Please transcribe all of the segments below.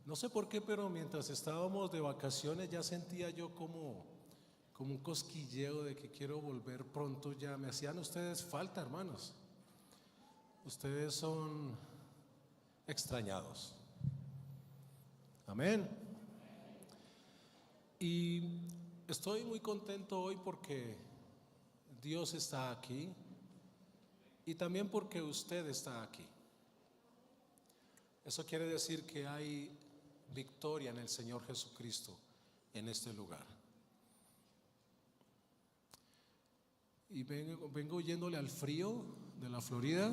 No sé por qué, pero mientras estábamos de vacaciones ya sentía yo como un cosquilleo de que quiero volver pronto ya. Me hacían ustedes falta, hermanos. Ustedes son extrañados. Amén. Y estoy muy contento hoy porque Dios está aquí y también porque usted está aquí. Eso quiere decir que hay victoria en el Señor Jesucristo en este lugar. Y vengo yéndole al frío de la Florida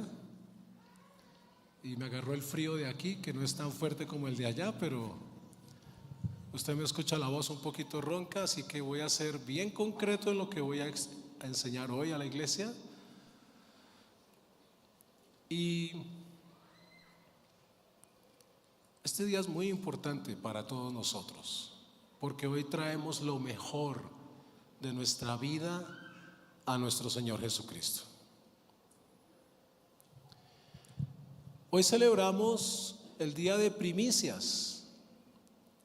y me agarró el frío de aquí, que no es tan fuerte como el de allá, pero usted me escucha la voz un poquito ronca, así que voy a ser bien concreto en lo que voy a enseñar hoy a la iglesia. Y este día es muy importante para todos nosotros, porque hoy traemos lo mejor de nuestra vida a nuestro Señor Jesucristo. Hoy celebramos el día de primicias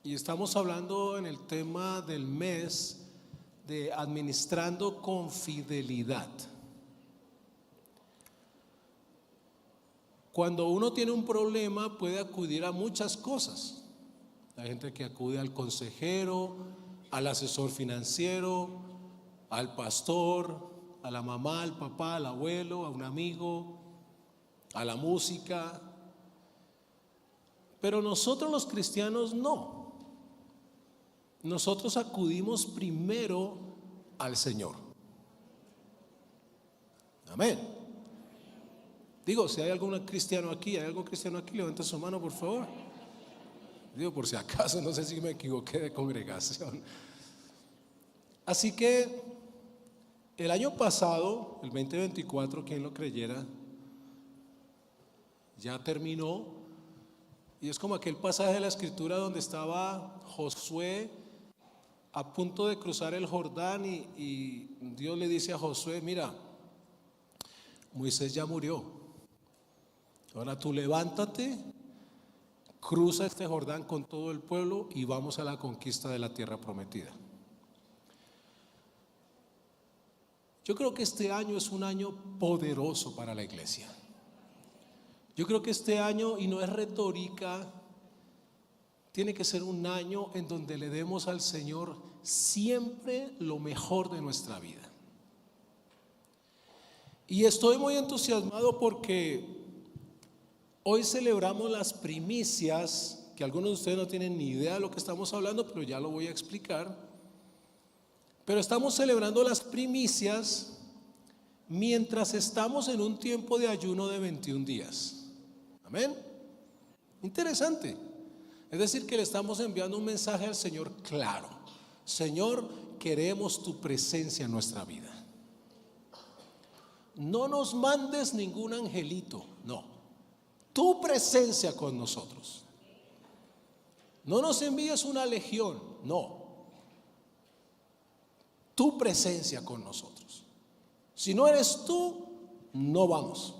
y estamos hablando en el tema del mes de administrando con fidelidad. Cuando uno tiene un problema puede acudir a muchas cosas. Hay gente que acude al consejero, al asesor financiero, al pastor, a la mamá, al papá, al abuelo, a un amigo, a la música. Pero nosotros los cristianos no. Nosotros acudimos primero al Señor. Amén. Digo, si hay algún cristiano aquí, levante su mano, por favor. Digo, por si acaso, no sé si me equivoqué de congregación. Así que el año pasado, el 2024, quien lo creyera, ya terminó. Y es como aquel pasaje de la escritura donde estaba Josué a punto de cruzar el Jordán y Dios le dice a Josué: mira, Moisés ya murió. Ahora tú levántate, cruza este Jordán con todo el pueblo y vamos a la conquista de la tierra prometida. Yo creo que este año es un año poderoso para la iglesia. Yo creo que este año, y no es retórica, tiene que ser un año en donde le demos al Señor siempre lo mejor de nuestra vida. Y estoy muy entusiasmado porque hoy celebramos las primicias, que algunos de ustedes no tienen ni idea de lo que estamos hablando, pero ya lo voy a explicar. Pero estamos celebrando las primicias mientras estamos en un tiempo de ayuno de 21 días. Amén. Interesante. Es decir, que le estamos enviando un mensaje al Señor claro: Señor, queremos tu presencia en nuestra vida. No nos mandes ningún angelito, no. Tu presencia con nosotros. No nos envíes una legión, no. Tu presencia con nosotros. Si no eres tú, no vamos.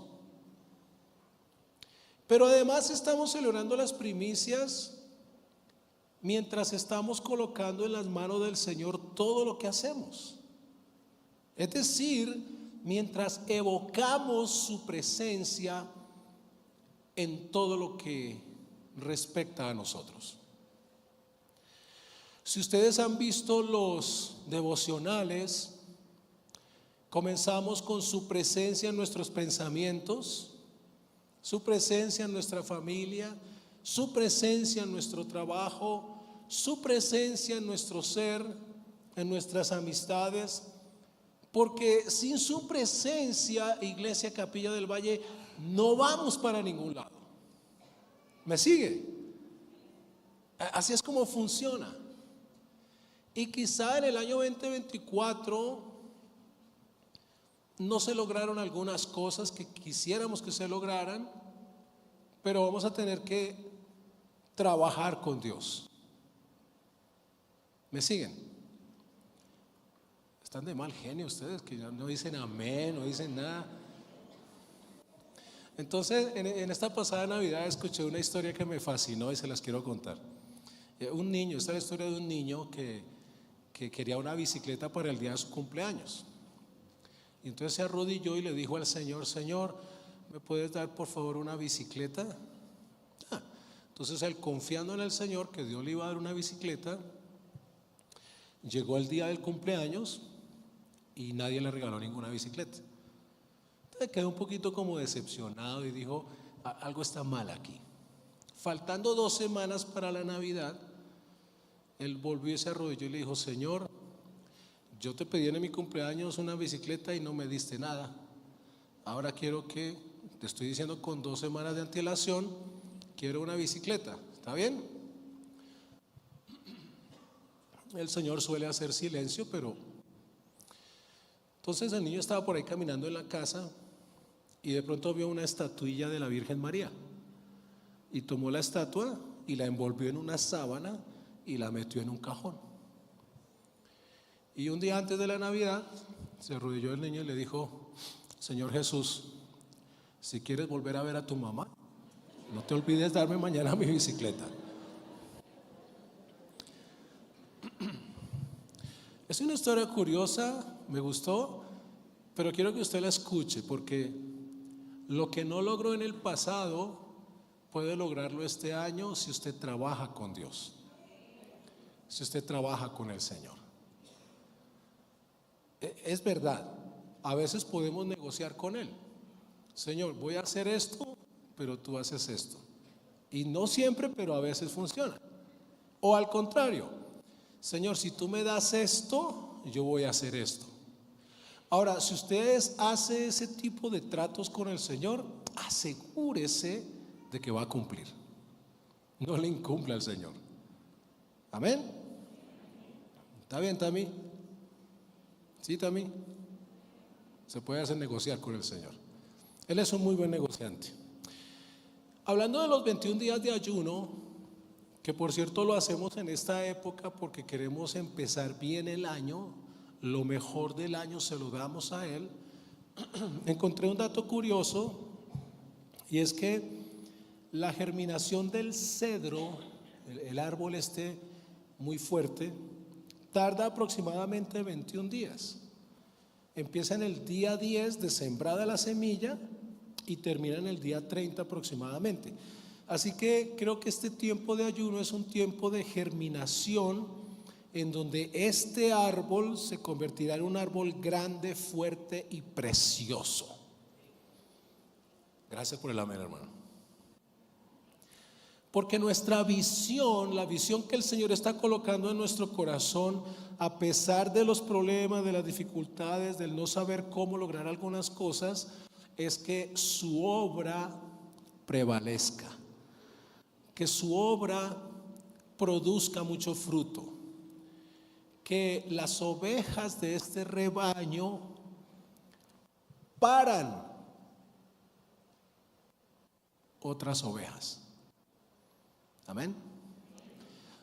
Pero además estamos celebrando las primicias mientras estamos colocando en las manos del Señor todo lo que hacemos. Es decir, mientras evocamos su presencia en todo lo que respecta a nosotros. Si ustedes han visto los devocionales, comenzamos con su presencia en nuestros pensamientos, su presencia en nuestra familia, su presencia en nuestro trabajo, su presencia en nuestro ser, en nuestras amistades, porque sin su presencia, Iglesia Capilla del Valle, no vamos para ningún lado. ¿Me sigue? Así es como funciona. Y quizá en el año 2024 no se lograron algunas cosas que quisiéramos que se lograran, pero vamos a tener que trabajar con Dios. ¿Me siguen? Están de mal genio ustedes, que no dicen amén, no dicen nada. Entonces, en esta pasada Navidad escuché una historia que me fascinó y se las quiero contar. Un niño, esta es la historia de un niño que quería una bicicleta para el día de su cumpleaños. Y entonces se arrodilló y le dijo al Señor: Señor, ¿me puedes dar por favor una bicicleta? Entonces él, confiando en el Señor que Dios le iba a dar una bicicleta, llegó el día del cumpleaños y nadie le regaló ninguna bicicleta. Entonces quedó un poquito como decepcionado y dijo: algo está mal aquí. Faltando 2 semanas para la Navidad, él volvió y se arrodilló y le dijo: Señor, yo te pedí en mi cumpleaños una bicicleta y no me diste nada. Ahora quiero que, te estoy diciendo con 2 semanas de antelación, quiero una bicicleta. ¿Está bien? El Señor suele hacer silencio, pero entonces el niño estaba por ahí caminando en la casa y de pronto vio una estatuilla de la Virgen María y tomó la estatua y la envolvió en una sábana y la metió en un cajón. Y un día antes de la Navidad se arrodilló el niño y le dijo: Señor Jesús, si quieres volver a ver a tu mamá, no te olvides darme mañana mi bicicleta. Es una historia curiosa, me gustó, pero quiero que usted la escuche, porque lo que no logró en el pasado puede lograrlo este año si usted trabaja con Dios, si usted trabaja con el Señor. Es verdad, a veces podemos negociar con Él. Señor, voy a hacer esto, pero tú haces esto. Y no siempre, pero a veces funciona. O al contrario: Señor, si tú me das esto, yo voy a hacer esto. Ahora, si ustedes hacen ese tipo de tratos con el Señor, asegúrese de que va a cumplir. No le incumple al Señor. Amén. ¿Está bien, Tami? Sí, Tami. Se puede hacer negociar con el Señor. Él es un muy buen negociante. Hablando de los 21 días de ayuno, que por cierto lo hacemos en esta época porque queremos empezar bien el año, lo mejor del año se lo damos a Él. Encontré un dato curioso, y es que la germinación del cedro, el árbol este muy fuerte, tarda aproximadamente 21 días. Empieza en el día 10 de sembrada la semilla y termina en el día 30 aproximadamente. Así que creo que este tiempo de ayuno es un tiempo de germinación, en donde este árbol se convertirá en un árbol grande, fuerte y precioso. Gracias por el amén, hermano. Porque nuestra visión, la visión que el Señor está colocando en nuestro corazón, a pesar de los problemas, de las dificultades, del no saber cómo lograr algunas cosas, es que su obra prevalezca, que su obra produzca mucho fruto, que las ovejas de este rebaño paran otras ovejas. Amén.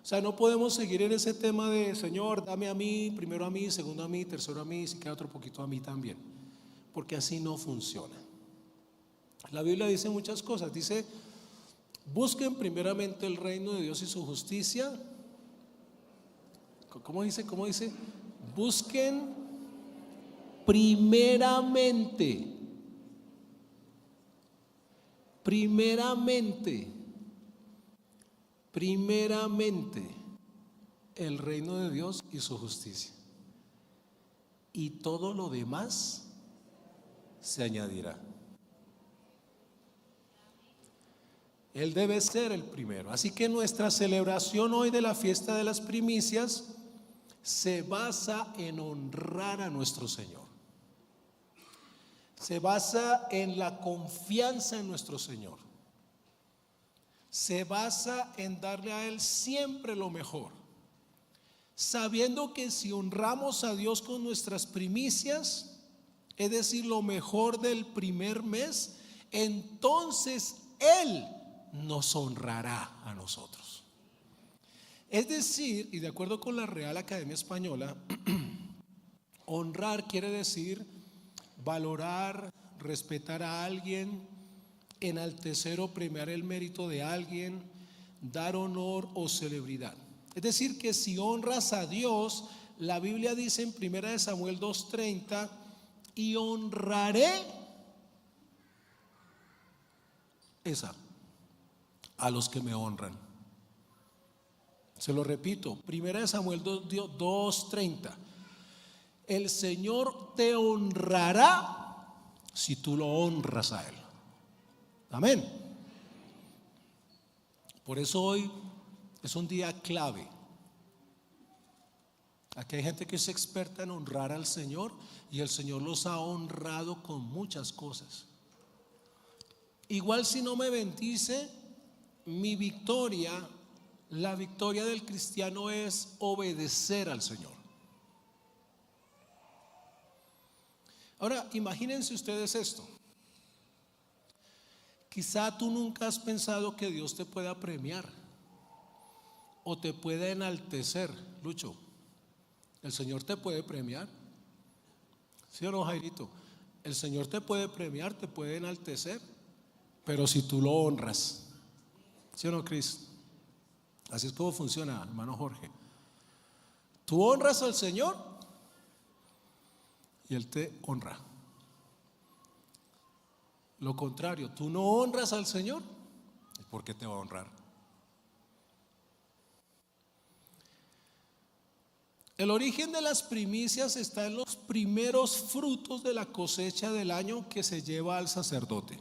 O sea, no podemos seguir en ese tema de: Señor, dame a mí, primero a mí, segundo a mí, tercero a mí, si queda otro poquito a mí también, porque así no funciona. La Biblia dice muchas cosas. Dice: busquen primeramente el reino de Dios y su justicia. ¿Cómo dice? ¿Cómo dice? Busquen primeramente el reino de Dios y su justicia, y todo lo demás se añadirá. Él debe ser el primero. Así que nuestra celebración hoy de la fiesta de las primicias se basa en honrar a nuestro Señor. Se basa en la confianza en nuestro Señor. Se basa en darle a Él siempre lo mejor, sabiendo que si honramos a Dios con nuestras primicias, es decir, lo mejor del primer mes, entonces Él nos honrará a nosotros. Es decir, y de acuerdo con la Real Academia Española, honrar quiere decir valorar, respetar a alguien, enaltecer o premiar el mérito de alguien, dar honor o celebridad. Es decir, que si honras a Dios, la Biblia dice en 1 Samuel 2:30, y honraré a los que me honran. Se lo repito, 1 Samuel 2:30, el Señor te honrará si tú lo honras a Él. Amén. Por eso hoy es un día clave. Aquí hay gente que es experta en honrar al Señor y el Señor los ha honrado con muchas cosas. Igual si no me bendice, mi victoria, la victoria del cristiano es obedecer al Señor. Ahora, imagínense ustedes esto. Quizá tú nunca has pensado que Dios te pueda premiar o te pueda enaltecer. Lucho, ¿el Señor te puede premiar? ¿Sí o no, Jairito? El Señor te puede premiar, te puede enaltecer, pero si tú lo honras. ¿Sí o no, Cris? Así es como funciona, hermano Jorge. Tú honras al Señor y Él te honra. Lo contrario, tú no honras al Señor, ¿por qué te va a honrar? El origen de las primicias está en los primeros frutos de la cosecha del año que se lleva al sacerdote.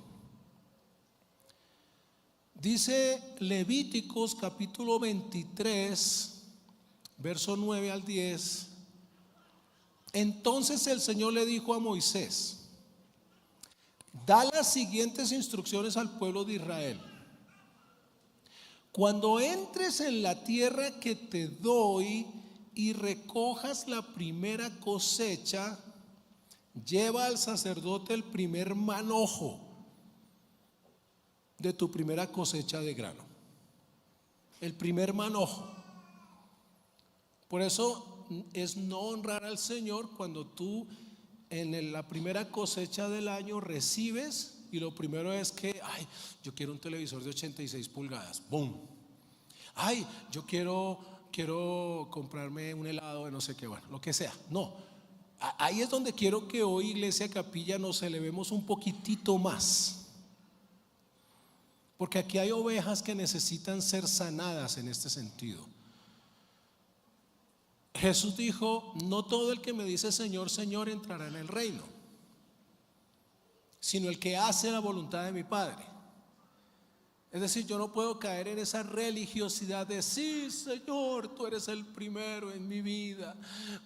Dice Levíticos capítulo 23, verso 9 al 10. Entonces el Señor le dijo a Moisés: da las siguientes instrucciones al pueblo de Israel. Cuando entres en la tierra que te doy y recojas la primera cosecha, lleva al sacerdote el primer manojo de tu primera cosecha de grano. El primer manojo. Por eso es no honrar al Señor cuando tú en la primera cosecha del año recibes y lo primero es que, ay, yo quiero un televisor de 86 pulgadas, ¡boom! Ay, yo quiero comprarme un helado de no sé qué, bueno, lo que sea. No, ahí es donde quiero que hoy Iglesia Capilla nos elevemos un poquitito más, porque aquí hay ovejas que necesitan ser sanadas en este sentido. Jesús dijo: no todo el que me dice Señor, Señor entrará en el reino, sino el que hace la voluntad de mi Padre. Es decir, yo no puedo caer en esa religiosidad de sí, Señor, tú eres el primero en mi vida,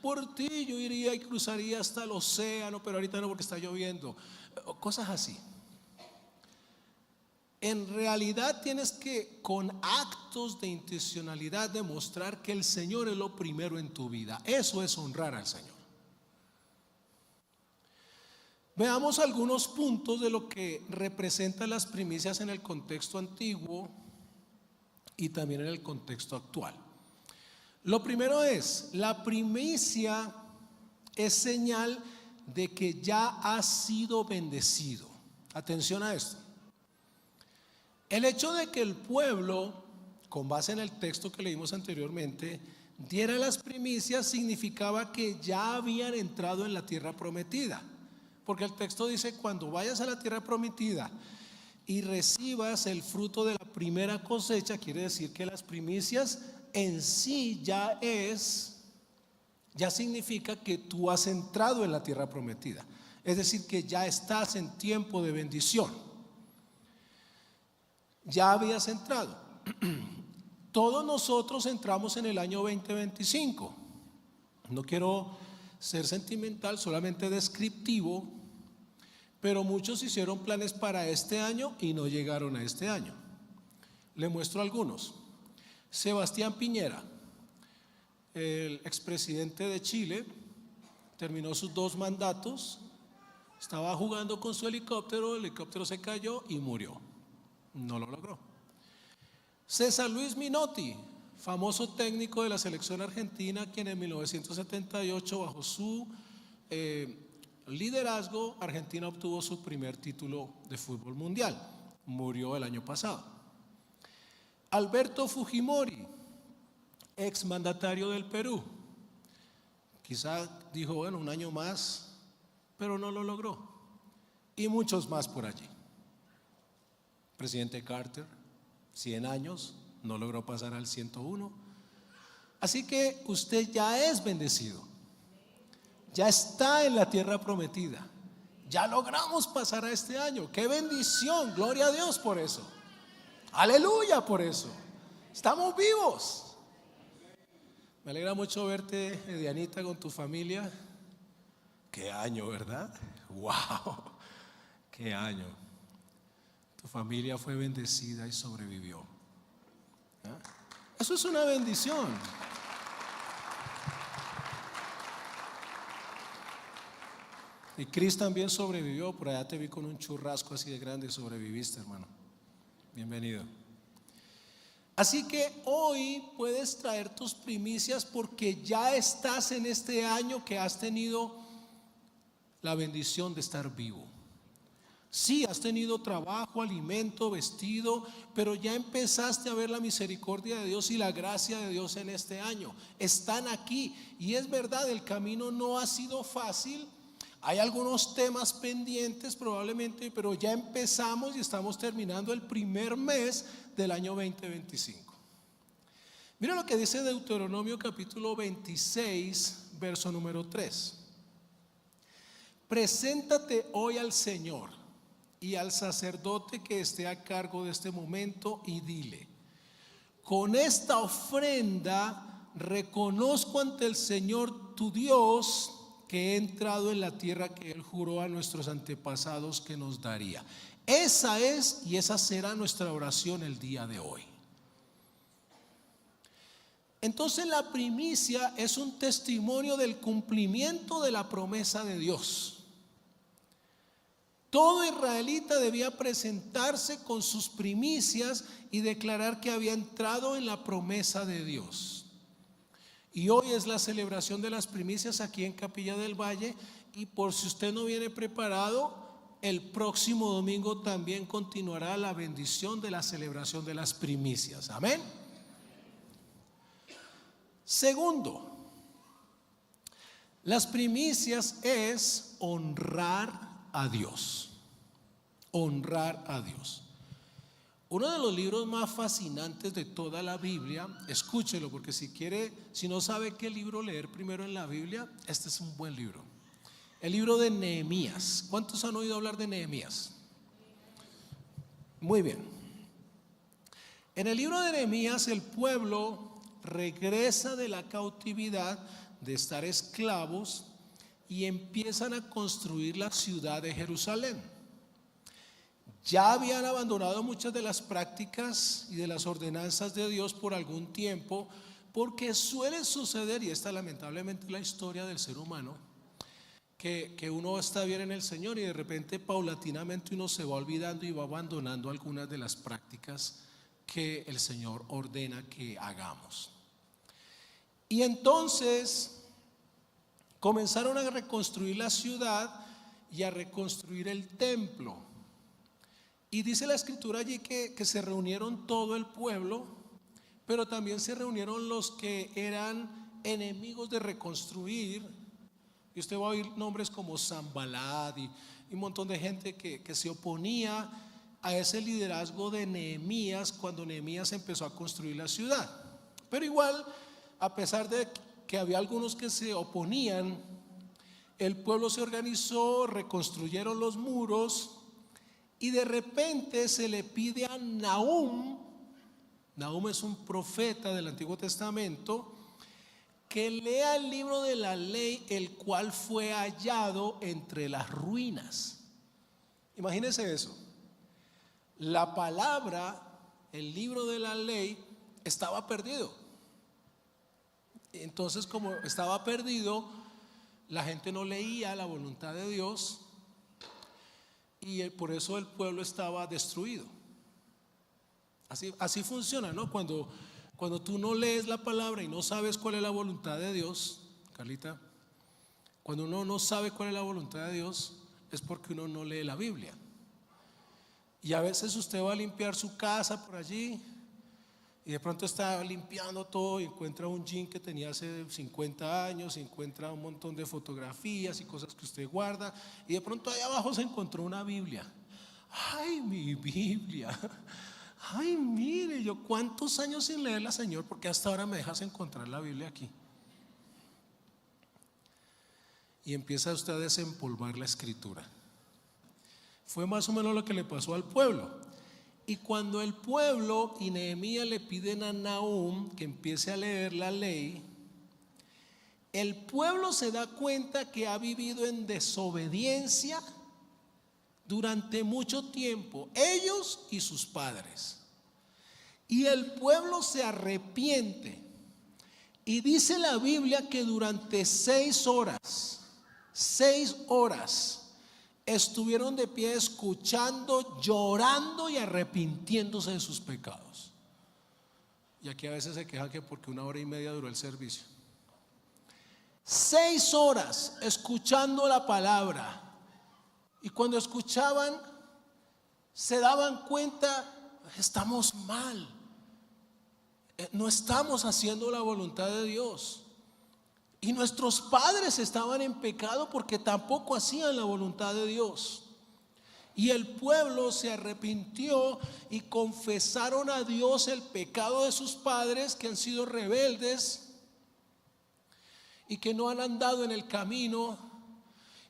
por ti yo iría y cruzaría hasta el océano, pero ahorita no porque está lloviendo, cosas así. En realidad tienes que, con actos de intencionalidad, demostrar que el Señor es lo primero en tu vida. Eso es honrar al Señor. Veamos algunos puntos de lo que representan las primicias en el contexto antiguo y también en el contexto actual. Lo primero es, la primicia es señal de que ya has sido bendecido. Atención a esto. El hecho de que el pueblo, con base en el texto que leímos anteriormente, diera las primicias significaba que ya habían entrado en la tierra prometida. Porque el texto dice: cuando vayas a la tierra prometida y recibas el fruto de la primera cosecha, quiere decir que las primicias en sí ya significa que tú has entrado en la tierra prometida. Es decir, que ya estás en tiempo de bendición. Ya habías entrado. Todos nosotros entramos en el año 2025. No quiero ser sentimental, solamente descriptivo, pero muchos hicieron planes para este año y no llegaron a este año. Le muestro algunos. Sebastián Piñera, el expresidente de Chile, terminó sus 2 mandatos, estaba jugando con su helicóptero, el helicóptero se cayó y murió. No lo logró. César Luis Minotti, famoso técnico de la selección argentina, quien en 1978, bajo su liderazgo, Argentina obtuvo su primer título de fútbol mundial. Murió el año pasado. Alberto Fujimori, exmandatario del Perú. Quizá dijo, bueno, un año más, pero no lo logró. Y muchos más por allí. Presidente Carter, 100 años, no logró pasar al 101. Así que usted ya es bendecido. Ya está en la tierra prometida. Ya logramos pasar a este año. ¡Qué bendición! Gloria a Dios por eso. Aleluya por eso. Estamos vivos. Me alegra mucho verte, Dianita, con tu familia. Qué año, ¿verdad? ¡Wow! ¡Qué año! Tu familia fue bendecida y sobrevivió. ¿Ah? Eso es una bendición. Y Cris también sobrevivió. Por allá te vi con un churrasco así de grande. Sobreviviste, hermano. Bienvenido. Así que hoy puedes traer tus primicias porque ya estás en este año que has tenido la bendición de estar vivo. Sí, has tenido trabajo, alimento, vestido, pero ya empezaste a ver la misericordia de Dios y la gracia de Dios en este año. Están aquí y es verdad, el camino no ha sido fácil. Hay algunos temas pendientes probablemente, pero ya empezamos y estamos terminando el primer mes del año 2025. Mira lo que dice Deuteronomio capítulo 26, verso número 3. Preséntate hoy al Señor y al sacerdote que esté a cargo de este momento y dile: con esta ofrenda reconozco ante el Señor tu Dios que he entrado en la tierra que Él juró a nuestros antepasados que nos daría. Esa es y esa será nuestra oración el día de hoy. Entonces la primicia es un testimonio del cumplimiento de la promesa de Dios. Todo israelita debía presentarse con sus primicias y declarar que había entrado en la promesa de Dios. Y hoy es la celebración de las primicias aquí en Capilla del Valle. Y por si usted no viene preparado, el próximo domingo también continuará la bendición de la celebración de las primicias. Amén. Segundo, las primicias es honrar a Dios. Honrar a Dios. Uno de los libros más fascinantes de toda la Biblia, escúchelo porque si no sabe qué libro leer primero en la Biblia, este es un buen libro. El libro de Nehemías. ¿Cuántos han oído hablar de Nehemías? Muy bien. En el libro de Nehemías el pueblo regresa de la cautividad, de estar esclavos, y empiezan a construir la ciudad de Jerusalén. Ya habían abandonado muchas de las prácticas y de las ordenanzas de Dios por algún tiempo, porque suele suceder, y esta lamentablemente es la historia del ser humano, que uno está bien en el Señor y de repente paulatinamente uno se va olvidando y va abandonando algunas de las prácticas que el Señor ordena que hagamos. Y entonces comenzaron a reconstruir la ciudad y a reconstruir el templo. Y dice la escritura allí que se reunieron todo el pueblo, pero también se reunieron los que eran enemigos de reconstruir. Y usted va a oír nombres como Sanballat y un montón de gente que se oponía a ese liderazgo de Nehemías cuando Nehemías empezó a construir la ciudad. Pero igual, a pesar de que había algunos que se oponían, el pueblo se organizó, reconstruyeron los muros. Y de repente se le pide a Nahum es un profeta del Antiguo Testamento, que lea el libro de la ley, el cual fue hallado entre las ruinas. Imagínense eso. La palabra, el libro de la ley, estaba perdido. Entonces, como estaba perdido, la gente no leía la voluntad de Dios. Y por eso el pueblo estaba destruido. Así funciona, ¿no? Cuando tú no lees la palabra y no sabes cuál es la voluntad de Dios, Carlita, cuando uno no sabe cuál es la voluntad de Dios, es porque uno no lee la Biblia. Y a veces usted va a limpiar su casa por allí Y de pronto está limpiando todo y encuentra un jean que tenía hace 50 años, y encuentra un montón de fotografías y cosas que usted guarda, y de pronto ahí abajo se encontró una Biblia. Ay, mi Biblia. Ay, mire, yo cuántos años sin leerla, Señor, porque hasta ahora me dejas encontrar la Biblia aquí. Y empieza usted a desempolvar la escritura. Fue más o menos lo que le pasó al pueblo. Y cuando el pueblo y Nehemías le piden a Nahum que empiece a leer la ley, el pueblo se da cuenta que ha vivido en desobediencia durante mucho tiempo, ellos y sus padres. Y el pueblo se arrepiente. Y dice la Biblia que durante 6 horas estuvieron de pie escuchando, llorando y arrepintiéndose de sus pecados. Y aquí a veces se queja que porque 1 hora y media duró el servicio. 6 horas escuchando la palabra. Y cuando escuchaban, se daban cuenta, estamos mal. No estamos haciendo la voluntad de Dios. Y nuestros padres estaban en pecado porque tampoco hacían la voluntad de Dios. Y el pueblo se arrepintió y confesaron a Dios el pecado de sus padres, que han sido rebeldes y que no han andado en el camino,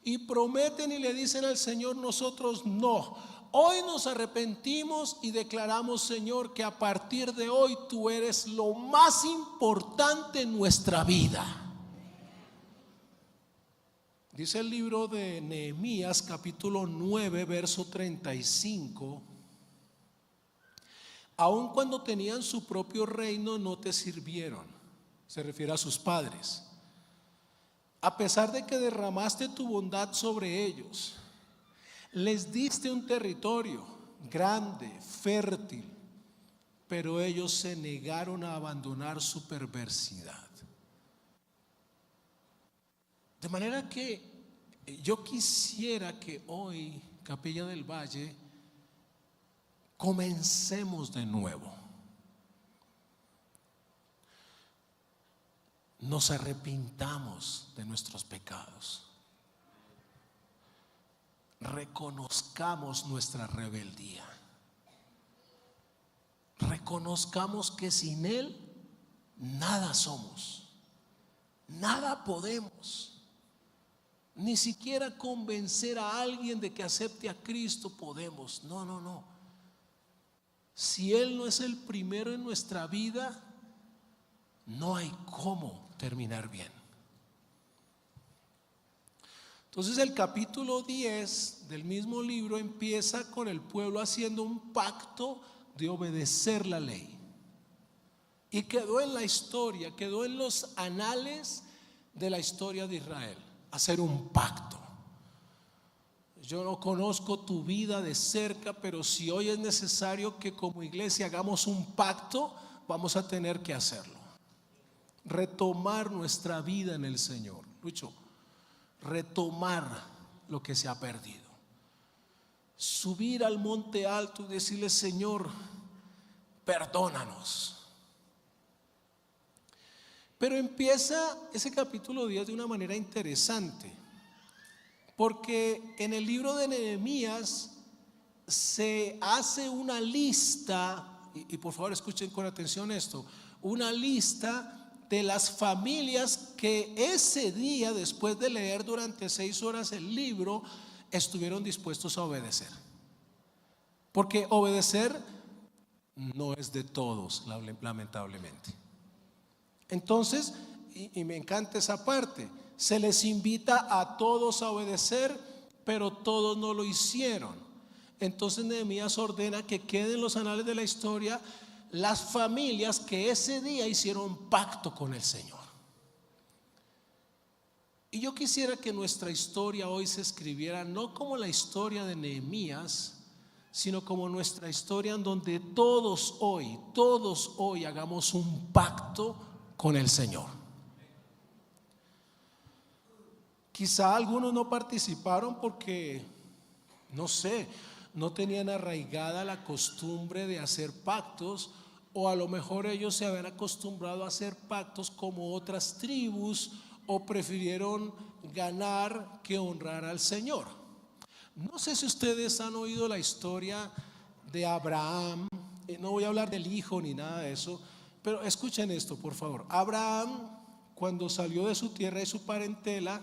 y prometen y le dicen al Señor: nosotros no. Hoy nos arrepentimos y declaramos, Señor, que a partir de hoy tú eres lo más importante en nuestra vida. Dice el libro de Nehemías, capítulo 9, verso 35: aun cuando tenían su propio reino no te sirvieron. Se refiere a sus padres. A pesar de que derramaste tu bondad sobre ellos, les diste un territorio grande, fértil, pero ellos se negaron a abandonar su perversidad. De manera que yo quisiera que hoy, Capilla del Valle, comencemos de nuevo. Nos arrepintamos de nuestros pecados. Reconozcamos nuestra rebeldía. Reconozcamos que sin Él nada somos, nada podemos. Ni siquiera convencer a alguien de que acepte a Cristo podemos. No. Si Él no es el primero en nuestra vida, no hay cómo terminar bien. Entonces el capítulo 10 del mismo libro empieza con el pueblo haciendo un pacto de obedecer la ley. Y quedó en la historia, quedó en los anales de la historia de Israel. Hacer un pacto. Yo no conozco tu vida de cerca, pero si hoy es necesario que como iglesia hagamos un pacto, vamos a tener que hacerlo. Retomar nuestra vida en el Señor. Lucho, retomar lo que se ha perdido. Subir al monte alto y decirle: Señor, perdónanos. Pero empieza ese capítulo 10 de una manera interesante, porque en el libro de Nehemías se hace una lista, y por favor escuchen con atención esto, una lista de las familias que ese día, después de leer durante 6 horas el libro, estuvieron dispuestos a obedecer. Porque obedecer no es de todos, lamentablemente. Entonces, y me encanta esa parte, se les invita a todos a obedecer, pero todos no lo hicieron. Entonces Nehemías ordena que queden en los anales de la historia las familias que ese día hicieron pacto con el Señor. Y yo quisiera que nuestra historia hoy se escribiera no como la historia de Nehemías, sino como nuestra historia en donde todos hoy hagamos un pacto con el Señor. Quizá algunos no participaron porque, no sé, no tenían arraigada la costumbre de hacer pactos, o a lo mejor ellos se habían acostumbrado a hacer pactos como otras tribus, o prefirieron ganar que honrar al Señor. No sé si ustedes han oído la historia de Abraham. No voy a hablar del hijo ni nada de eso, pero escuchen esto, por favor. Abraham, cuando salió de su tierra y su parentela,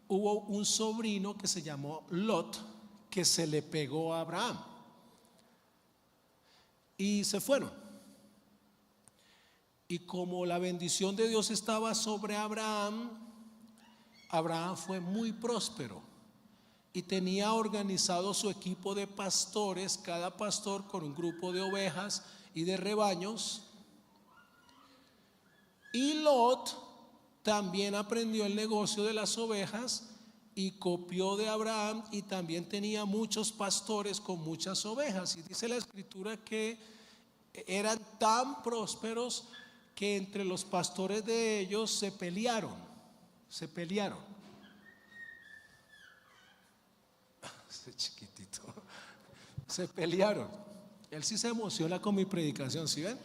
hubo un sobrino que se llamó Lot, que se le pegó a Abraham y se fueron. Y como la bendición de Dios estaba sobre Abraham, Abraham fue muy próspero y tenía organizado su equipo de pastores, cada pastor con un grupo de ovejas y de rebaños. Y Lot también aprendió el negocio de las ovejas y copió de Abraham, y también tenía muchos pastores con muchas ovejas. Y dice la escritura que eran tan prósperos que entre los pastores de ellos se pelearon. Ese chiquitito. Se pelearon. Él sí se emociona con mi predicación, ¿sí ven?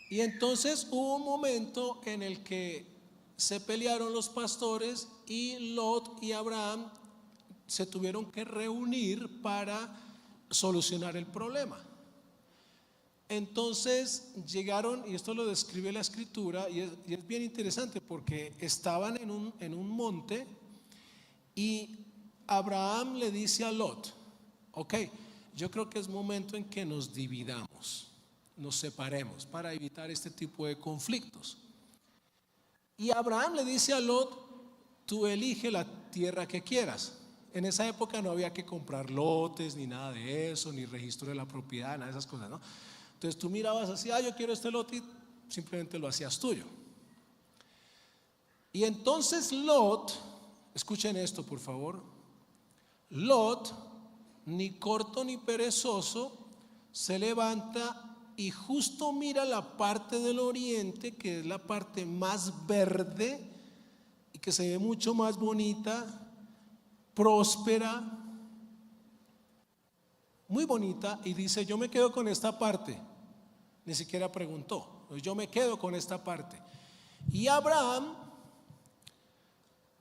Y entonces hubo un momento en el que se pelearon los pastores y Lot y Abraham se tuvieron que reunir para solucionar el problema. Entonces llegaron, y esto lo describe la escritura, y es bien interesante porque estaban en un monte, y Abraham le dice a Lot: ok, yo creo que es momento en que nos dividamos, nos separemos para evitar este tipo de conflictos. Y Abraham le dice a Lot: tú elige la tierra que quieras. En esa época no había que comprar lotes ni nada de eso, ni registro de la propiedad, nada de esas cosas, ¿no? Entonces tú mirabas así: yo quiero este lote, y simplemente lo hacías tuyo. Y entonces Lot, escuchen esto por favor, Lot, ni corto ni perezoso, se levanta y justo mira la parte del oriente, que es la parte más verde y que se ve mucho más bonita, próspera, muy bonita, y dice: yo me quedo con esta parte. Ni siquiera preguntó, yo me quedo con esta parte. Y Abraham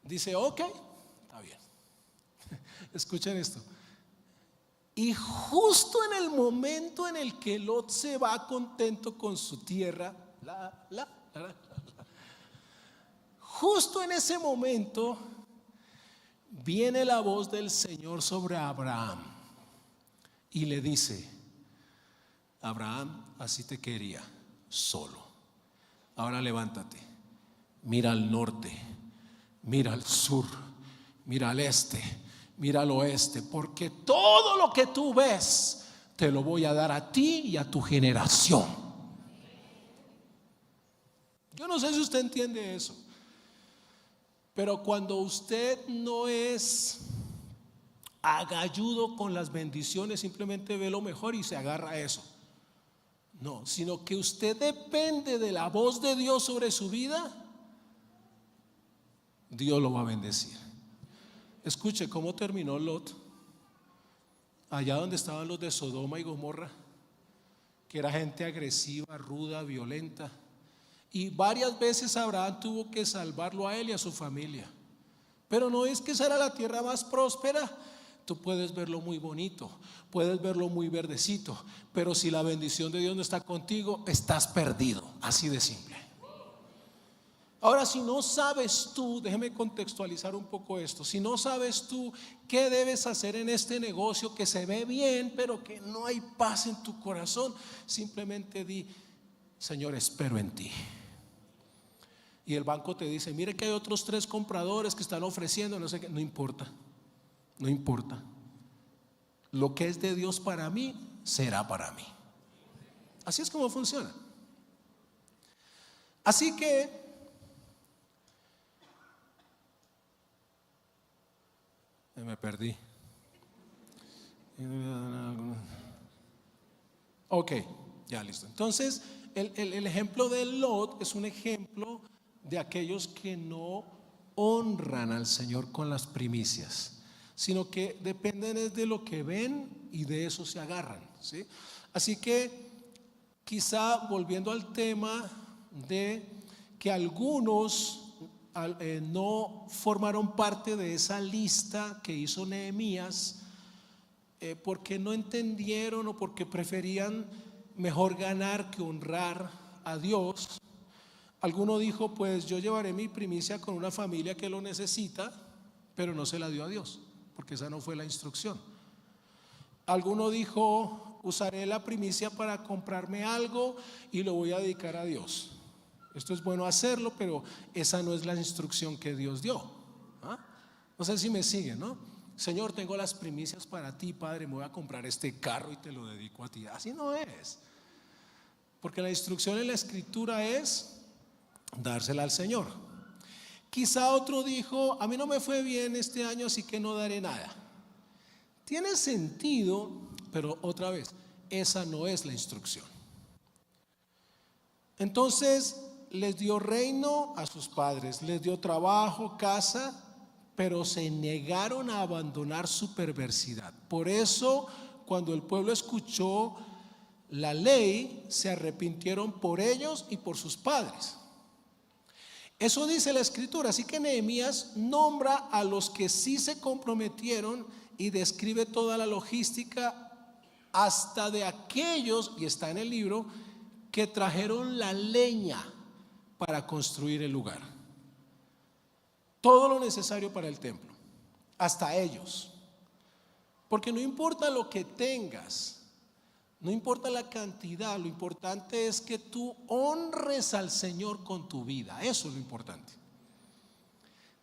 dice: ok, está bien. Escuchen esto. Y justo en el momento en el que Lot se va contento con su tierra, justo en ese momento viene la voz del Señor sobre Abraham y le dice: Abraham, así te quería, solo. Ahora levántate, mira al norte, mira al sur, mira al este, mira al oeste, porque todo lo que tú ves te lo voy a dar a ti y a tu generación. Yo no sé si usted entiende eso, pero cuando usted no es agalludo con las bendiciones, simplemente ve lo mejor y se agarra a eso. No, sino que usted depende de la voz de Dios sobre su vida, Dios lo va a bendecir. Escuche cómo terminó Lot, allá donde estaban los de Sodoma y Gomorra, que era gente agresiva, ruda, violenta. Y varias veces Abraham tuvo que salvarlo a él y a su familia. Pero no es que esa era la tierra más próspera. Tú puedes verlo muy bonito, puedes verlo muy verdecito, pero si la bendición de Dios no está contigo, estás perdido, así de simple. Ahora, si no sabes tú, déjeme contextualizar un poco esto. Si no sabes tú qué debes hacer en este negocio que se ve bien, pero que no hay paz en tu corazón, simplemente di: Señor, espero en ti. Y el banco te dice: mire que hay otros 3 compradores que están ofreciendo, no sé qué. No importa. No importa. Lo que es de Dios para mí será para mí. Así es como funciona. Así que me perdí. Ok, ya listo. Entonces el ejemplo de Lot es un ejemplo de aquellos que no honran al Señor con las primicias, sino que dependen de lo que ven y de eso se agarran, ¿sí? Así que quizá volviendo al tema de que algunos no formaron parte de esa lista que hizo Nehemías, porque no entendieron o porque preferían mejor ganar que honrar a Dios. Alguno dijo, pues yo llevaré mi primicia con una familia que lo necesita, pero no se la dio a Dios, porque esa no fue la instrucción. Alguno dijo, usaré la primicia para comprarme algo y lo voy a dedicar a Dios. Esto es bueno hacerlo, pero esa no es la instrucción que Dios dio. No sé si me siguen, ¿no? Señor, tengo las primicias para ti, Padre, me voy a comprar este carro y te lo dedico a ti. Así no es. Porque la instrucción en la Escritura es dársela al Señor. Quizá otro dijo, a mí no me fue bien este año, así que no daré nada. Tiene sentido, pero otra vez, esa no es la instrucción. Entonces les dio reino a sus padres, les dio trabajo, casa, pero se negaron a abandonar su perversidad. Por eso, cuando el pueblo escuchó la ley, se arrepintieron por ellos y por sus padres. Eso dice la Escritura. Así que Nehemías nombra a los que sí se comprometieron y describe toda la logística, hasta de aquellos, y está en el libro, que trajeron la leña para construir el lugar. Todo lo necesario para el templo, hasta ellos. Porque no importa lo que tengas, no importa la cantidad, lo importante es que tú honres al Señor con tu vida. Eso es lo importante.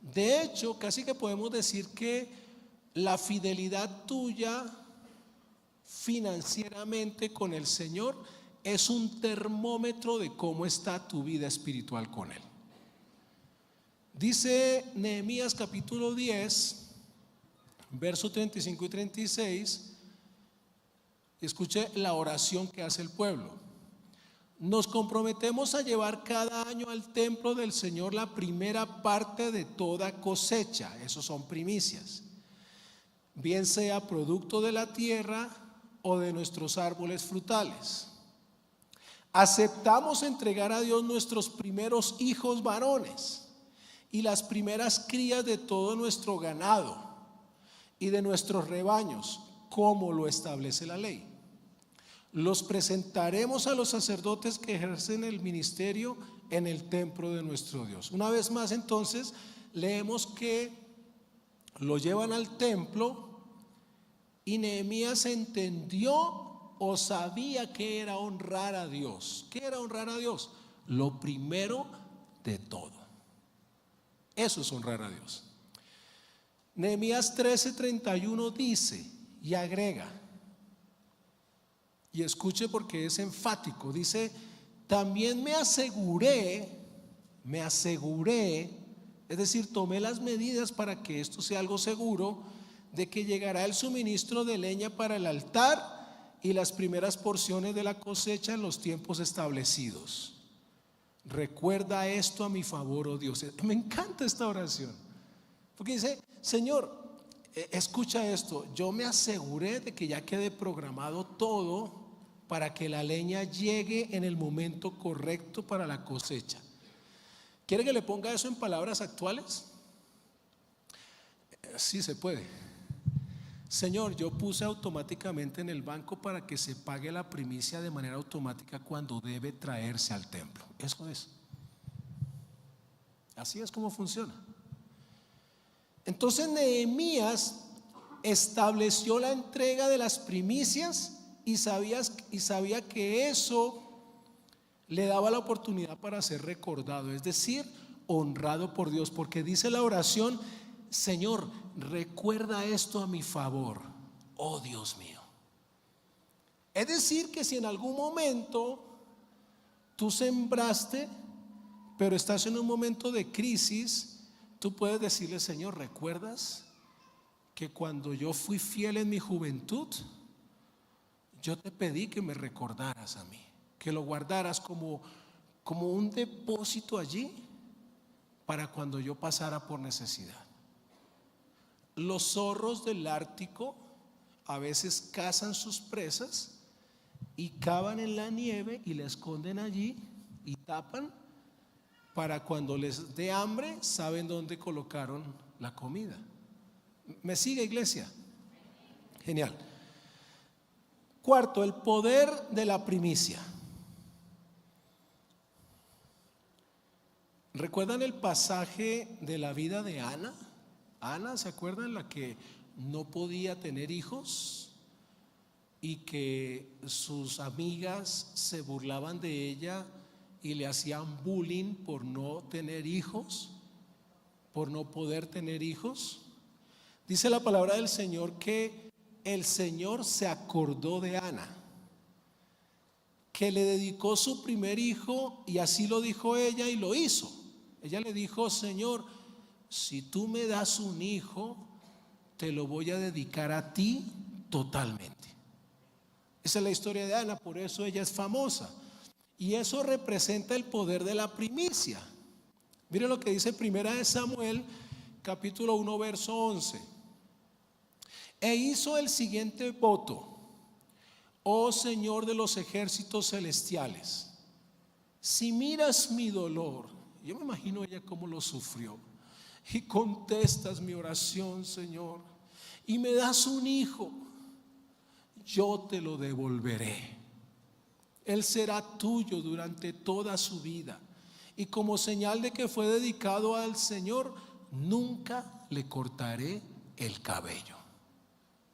De hecho, casi que podemos decir que la fidelidad tuya financieramente con el Señor es un termómetro de cómo está tu vida espiritual con Él. Dice Nehemías capítulo 10, versos 35 y 36. Escuche la oración que hace el pueblo. Nos comprometemos a llevar cada año al templo del Señor la primera parte de toda cosecha. Esos son primicias. Bien sea producto de la tierra o de nuestros árboles frutales. Aceptamos entregar a Dios nuestros primeros hijos varones y las primeras crías de todo nuestro ganado y de nuestros rebaños, como lo establece la ley. Los presentaremos a los sacerdotes que ejercen el ministerio en el templo de nuestro Dios. Una vez más, entonces, leemos que lo llevan al templo y Nehemías entendió o sabía que era honrar a Dios. ¿Qué era honrar a Dios? Lo primero de todo. Eso es honrar a Dios. Nehemías 13:31 dice y agrega, y escuche porque es enfático, dice, también me aseguré, es decir, tomé las medidas para que esto sea algo seguro, de que llegará el suministro de leña para el altar y las primeras porciones de la cosecha en los tiempos establecidos. Recuerda esto a mi favor, oh Dios. Me encanta esta oración, porque dice, Señor, escucha esto, yo me aseguré de que ya quede programado todo para que la leña llegue en el momento correcto para la cosecha. ¿Quiere que le ponga eso en palabras actuales? Sí se puede. Señor, yo puse automáticamente en el banco para que se pague la primicia de manera automática cuando debe traerse al templo. Eso es. Así es como funciona. Entonces Nehemías estableció la entrega de las primicias y sabía que eso le daba la oportunidad para ser recordado, es decir, honrado por Dios, porque dice la oración, Señor, recuerda esto a mi favor, oh Dios mío. Es decir, que si en algún momento tú sembraste, pero estás en un momento de crisis, tú puedes decirle, Señor, ¿recuerdas que cuando yo fui fiel en mi juventud, yo te pedí que me recordaras a mí, que lo guardaras como un depósito allí para cuando yo pasara por necesidad? Los zorros del Ártico a veces cazan sus presas y cavan en la nieve y la esconden allí y tapan para cuando les dé hambre, saben dónde colocaron la comida. ¿Me sigue, iglesia? Genial. Cuarto, el poder de la primicia. ¿Recuerdan el pasaje de la vida de Ana? Ana, ¿se acuerdan? La que no podía tener hijos y que sus amigas se burlaban de ella y le hacían bullying por no tener hijos, por no poder tener hijos. Dice la palabra del Señor que el Señor se acordó de Ana, que le dedicó su primer hijo, y así lo dijo ella y lo hizo. Ella le dijo: Señor, si tú me das un hijo, te lo voy a dedicar a ti totalmente. Esa es la historia de Ana, por eso ella es famosa. Y eso representa el poder de la primicia. Miren lo que dice Primera de Samuel, capítulo 1, verso 11. E hizo el siguiente voto: oh Señor de los ejércitos celestiales, si miras mi dolor, yo me imagino ella cómo lo sufrió, y contestas mi oración, Señor, y me das un hijo, yo te lo devolveré. Él será tuyo durante toda su vida, y como señal de que fue dedicado al Señor, nunca le cortaré el cabello.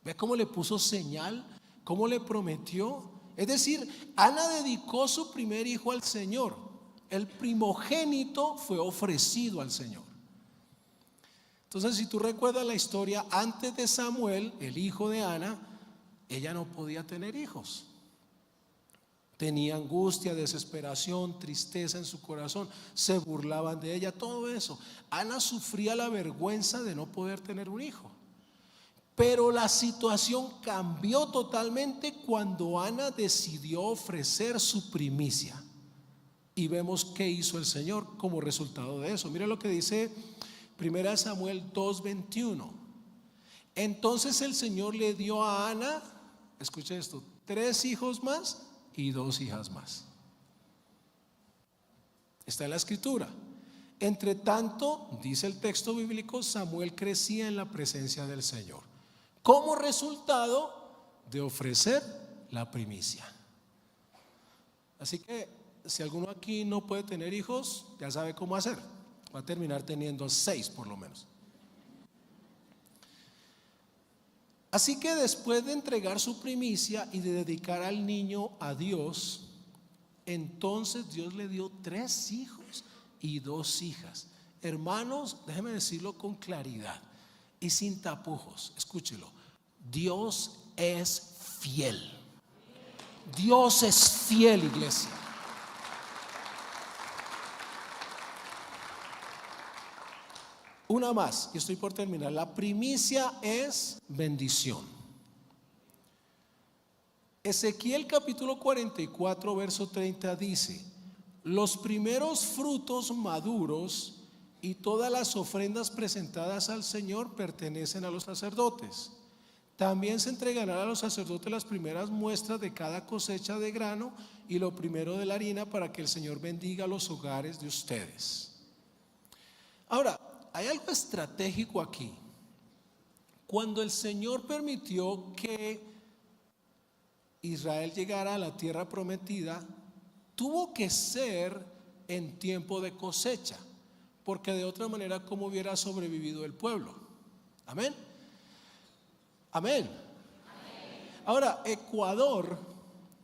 ¿Ve cómo le puso señal? ¿Cómo le prometió? Es decir, Ana dedicó su primer hijo al Señor. El primogénito fue ofrecido al Señor. Entonces, si tú recuerdas la historia, antes de Samuel, el hijo de Ana, ella no podía tener hijos. Tenía angustia, desesperación, tristeza en su corazón, se burlaban de ella, todo eso. Ana sufría la vergüenza de no poder tener un hijo. Pero la situación cambió totalmente cuando Ana decidió ofrecer su primicia. Y vemos qué hizo el Señor como resultado de eso. Mira lo que dice 1 Samuel 2:21. Entonces el Señor le dio a Ana, escucha esto, 3 hijos más y 2 hijas más. Está en la escritura. Entre tanto, dice el texto bíblico, Samuel crecía en la presencia del Señor, como resultado de ofrecer la primicia. Así que si alguno aquí no puede tener hijos, ya sabe cómo hacer. Va a terminar teniendo 6 por lo menos. Así que después de entregar su primicia y de dedicar al niño a Dios, entonces Dios le dio 3 hijos y 2 hijas. Hermanos, déjeme decirlo con claridad y sin tapujos, escúchelo. Dios es fiel. Dios es fiel, iglesia. Una más, y estoy por terminar. La primicia es bendición. Ezequiel capítulo 44, verso 30 dice: los primeros frutos maduros y todas las ofrendas presentadas al Señor pertenecen a los sacerdotes. También se entregarán a los sacerdotes las primeras muestras de cada cosecha de grano y lo primero de la harina, para que el Señor bendiga los hogares de ustedes. Ahora, hay algo estratégico aquí. Cuando el Señor permitió que Israel llegara a la tierra prometida, tuvo que ser en tiempo de cosecha, porque de otra manera, ¿cómo hubiera sobrevivido el pueblo? Amén. Amén. Ahora, Ecuador,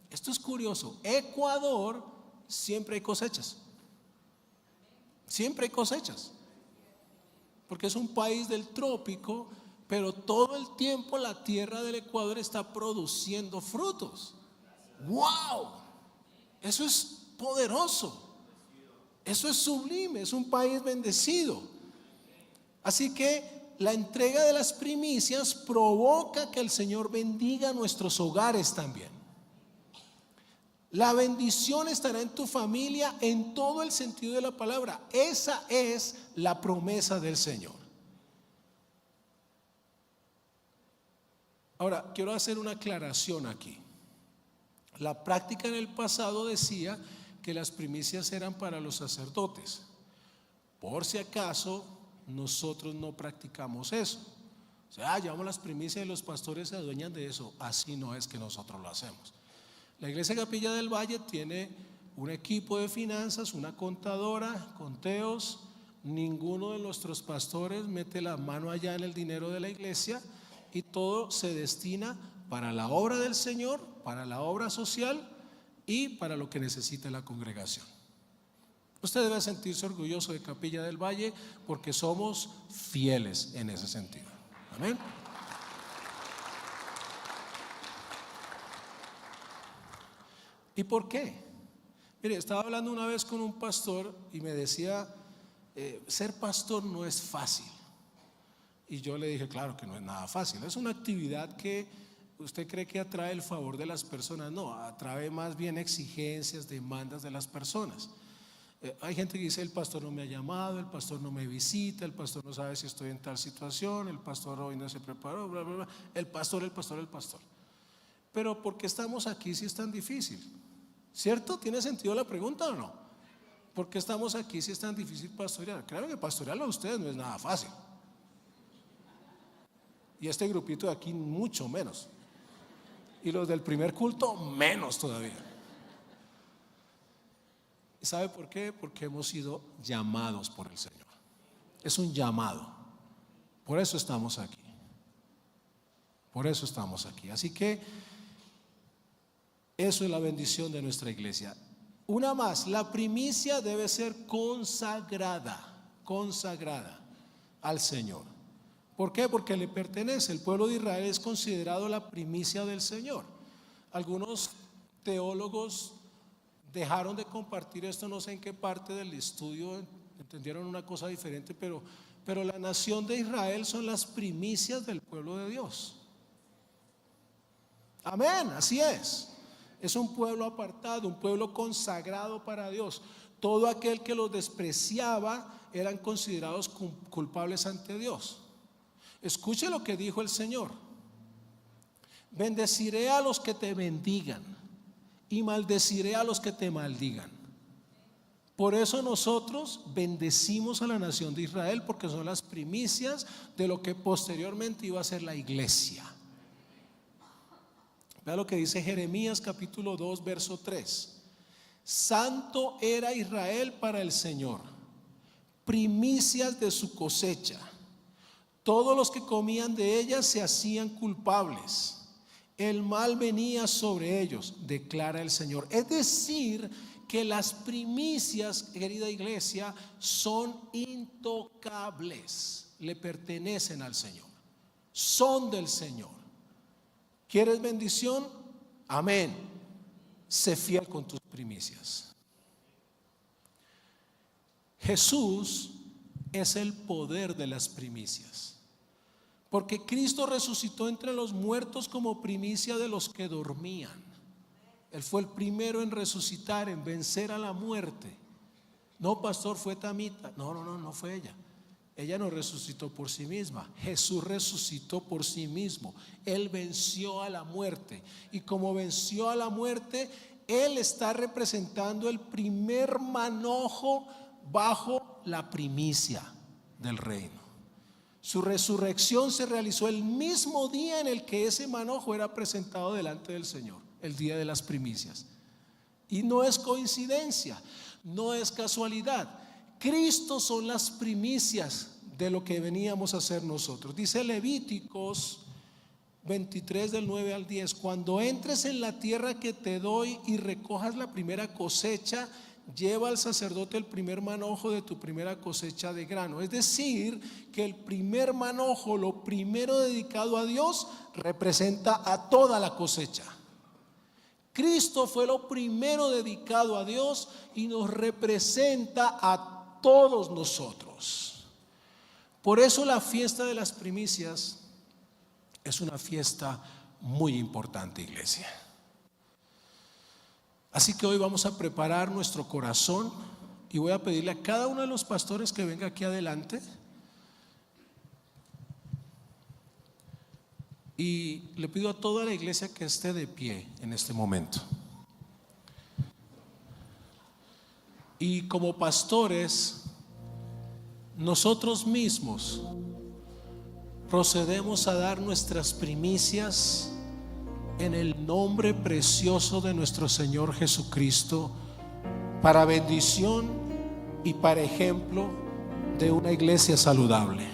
esto es curioso, Ecuador siempre hay cosechas. Siempre hay cosechas. Porque es un país del trópico, pero todo el tiempo la tierra del Ecuador está produciendo frutos. ¡Wow! Eso es poderoso. Eso es sublime, es un país bendecido. Así que la entrega de las primicias provoca que el Señor bendiga nuestros hogares también. La bendición estará en tu familia en todo el sentido de la palabra. Esa es la promesa del Señor. Ahora, quiero hacer una aclaración aquí. La práctica en el pasado decía que las primicias eran para los sacerdotes. Por si acaso, nosotros no practicamos eso. O sea, llevamos las primicias y los pastores se adueñan de eso. Así no es que nosotros lo hacemos. La iglesia Capilla del Valle tiene un equipo de finanzas, una contadora, conteos. Ninguno de nuestros pastores mete la mano allá en el dinero de la iglesia, y todo se destina para la obra del Señor, para la obra social y para lo que necesita la congregación. Usted debe sentirse orgulloso de Capilla del Valle porque somos fieles en ese sentido. Amén. ¿Y por qué? Mire, estaba hablando una vez con un pastor y me decía, ser pastor no es fácil. Y yo le dije, claro que no es nada fácil. Es una actividad que usted cree que atrae el favor de las personas. No, atrae más bien exigencias, demandas de las personas. Hay gente que dice, el pastor no me ha llamado, el pastor no me visita, el pastor no sabe si estoy en tal situación, el pastor hoy no se preparó, bla, bla, bla. El pastor. Pero ¿por qué estamos aquí si es tan difícil? ¿Cierto? ¿Tiene sentido la pregunta o no? ¿Por qué estamos aquí si es tan difícil pastorear? Claro que pastorearlo a ustedes no es nada fácil. Y este grupito de aquí mucho menos. Y los del primer culto menos todavía. ¿Y sabe por qué? Porque hemos sido llamados por el Señor. Es un llamado. Por eso estamos aquí. Por eso estamos aquí. Así que eso es la bendición de nuestra iglesia. Una más, la primicia debe ser consagrada al Señor. ¿Por qué? Porque le pertenece. El pueblo de Israel es considerado la primicia del Señor. Algunos teólogos dejaron de compartir esto, no sé en qué parte del estudio entendieron una cosa diferente, pero la nación de Israel son las primicias del pueblo de Dios. Amén, así es. Es un pueblo apartado, un pueblo consagrado para Dios. Todo aquel que los despreciaba eran considerados culpables ante Dios. Escuche lo que dijo el Señor: bendeciré a los que te bendigan y maldeciré a los que te maldigan. Por eso nosotros bendecimos a la nación de Israel, porque son las primicias de lo que posteriormente iba a ser la iglesia. Vea lo que dice Jeremías capítulo 2 verso 3. Santo era Israel para el Señor, primicias de su cosecha. Todos los que comían de ellas se hacían culpables. El mal venía sobre ellos, declara el Señor. Es decir, que las primicias, querida iglesia, son intocables. Le pertenecen al Señor. Son del Señor. ¿Quieres bendición? Amén. Sé fiel con tus primicias. Jesús es el poder de las primicias, porque Cristo resucitó entre los muertos como primicia de los que dormían. Él fue el primero en resucitar, en vencer a la muerte. No, pastor, fue Tamita. No fue ella. Ella no resucitó por sí misma. Jesús resucitó por sí mismo. Él venció a la muerte. Y como venció a la muerte, Él está representando el primer manojo bajo la primicia del reino. Su resurrección se realizó el mismo día en el que ese manojo era presentado delante del Señor, el día de las primicias. Y no es coincidencia, no es casualidad. Cristo son las primicias de lo que veníamos a hacer nosotros. Dice Levíticos 23 del 9 al 10: cuando entres en la tierra que te doy y recojas la primera cosecha, lleva al sacerdote el primer manojo de tu primera cosecha de grano. Es decir, que el primer manojo, lo primero dedicado a Dios, representa a toda la cosecha. Cristo fue lo primero dedicado a Dios y nos representa a todos nosotros. Por eso la fiesta de las primicias es una fiesta muy importante, iglesia. Así que hoy vamos a preparar nuestro corazón y voy a pedirle a cada uno de los pastores que venga aquí adelante, y le pido a toda la iglesia que esté de pie en este momento. Y como pastores, nosotros mismos procedemos a dar nuestras primicias en el nombre precioso de nuestro Señor Jesucristo, para bendición y para ejemplo de una iglesia saludable.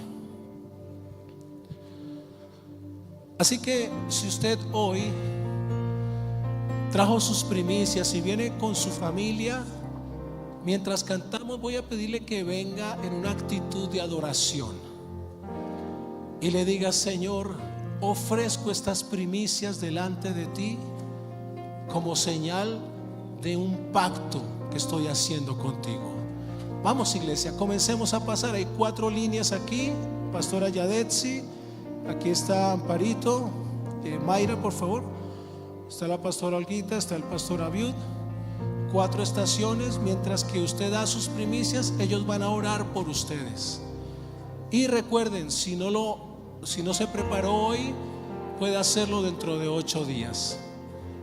Así que si usted hoy trajo sus primicias y viene con su familia, mientras cantamos voy a pedirle que venga en una actitud de adoración y le diga: Señor, ofrezco estas primicias delante de ti como señal de un pacto que estoy haciendo contigo. Vamos, iglesia, comencemos a pasar. Hay 4 líneas aquí. Pastora Yadetsi, aquí está Amparito, Mayra, por favor. Está la pastora Olguita, está el pastor Abiud. 4 estaciones. Mientras que usted da sus primicias, ellos van a orar por ustedes. Y recuerden, si no se preparó hoy, puede hacerlo dentro de 8 días.